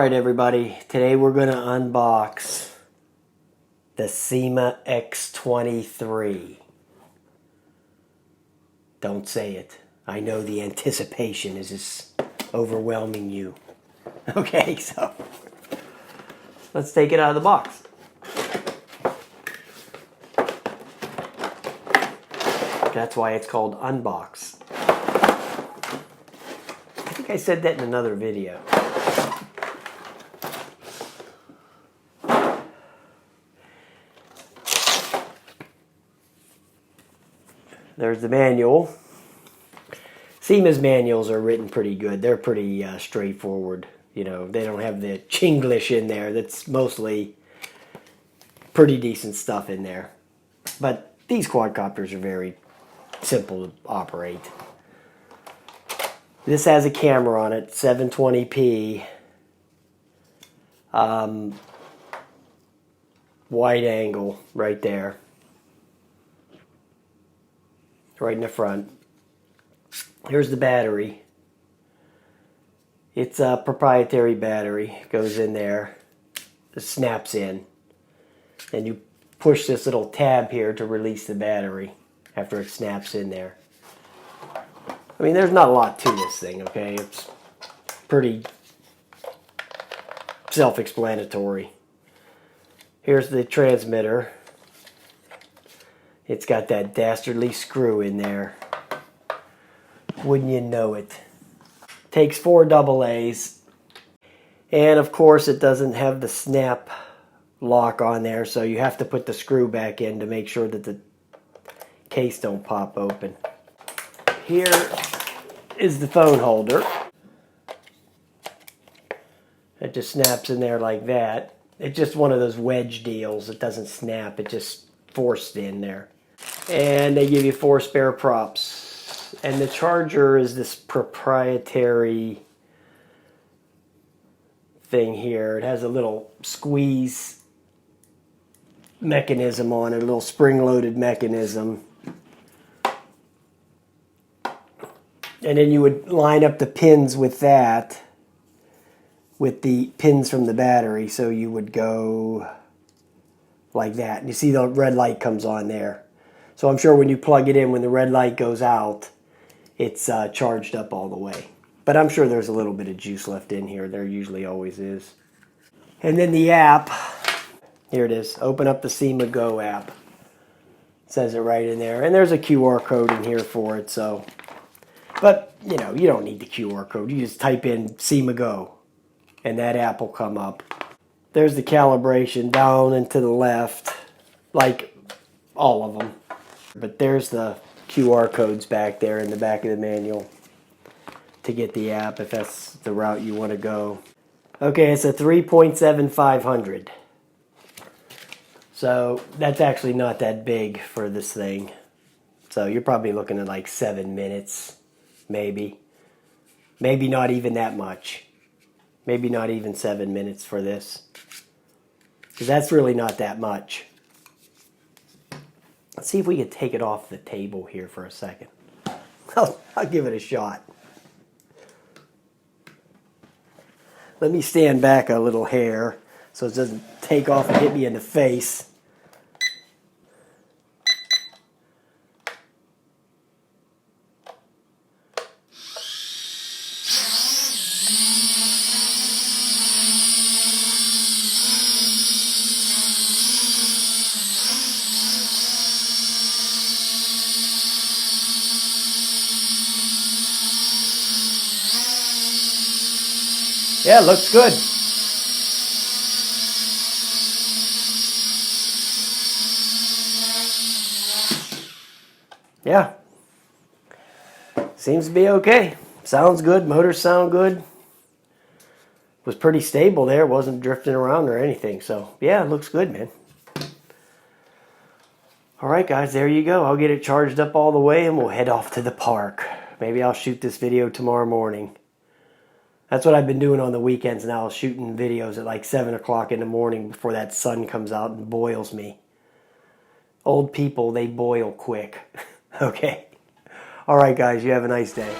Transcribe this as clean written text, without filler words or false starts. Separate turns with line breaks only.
Alright everybody, today we're going to unbox the Syma X23. Don't say it. I know the anticipation is just overwhelming you. Okay, so let's take it out of the box. That's why it's called Unbox. I think I said that in another video. There's the manual. Syma's manuals are written pretty good. They're pretty straightforward. You know, they don't have the Chinglish in there. That's mostly pretty decent stuff in there. But these quadcopters are very simple to operate. This has a camera on it, 720p. Wide angle right there. Right in the front. Here's the battery. It's a proprietary battery. Goes in there. It snaps in. And you push this little tab here to release the battery after it snaps in there. I mean, there's not a lot to this thing, okay? It's pretty self-explanatory. Here's the transmitter. It's got that dastardly screw in there. Wouldn't you know it? Takes 4 AA's. And of course it doesn't have the snap lock on there, so you have to put the screw back in to make sure that the case don't pop open. Here is the phone holder. It just snaps in there like that. It's just one of those wedge deals. It doesn't snap, it just forced in there. And they give you 4 spare props. And the charger is this proprietary thing here. It has a little squeeze mechanism on it, a little spring-loaded mechanism. And then you would line up the pins with that, with the pins from the battery. So you would go like that. And you see the red light comes on there. So I'm sure when you plug it in, when the red light goes out, it's charged up all the way. But I'm sure there's a little bit of juice left in here. There usually always is. And then the app. Here it is. Open up the Syma Go app. It says it right in there. And there's a QR code in here for it. So, but, you know, you don't need the QR code. You just type in Syma Go. And that app will come up. There's the calibration down and to the left. Like all of them. But there's the QR codes back there in the back of the manual to get the app if that's the route you want to go. Okay, it's a 3.7500. So that's actually not that big for this thing. So you're probably looking at like 7 minutes, maybe. Maybe not even that much. Maybe not even 7 minutes for this. Because that's really not that much. Let's see if we can take it off the table here for a second. I'll give it a shot. Let me stand back a little hair so it doesn't take off and hit me in the face. Yeah, it looks good. Yeah. Seems to be okay. Sounds good. Motors sound good. Was pretty stable there. Wasn't drifting around or anything. So, yeah, it looks good, man. Alright, guys, there you go. I'll get it charged up all the way and we'll head off to the park. Maybe I'll shoot this video tomorrow morning. That's what I've been doing on the weekends now, shooting videos at like 7 o'clock in the morning before that sun comes out and boils me. Old people, they boil quick. Okay. All right, guys, you have a nice day.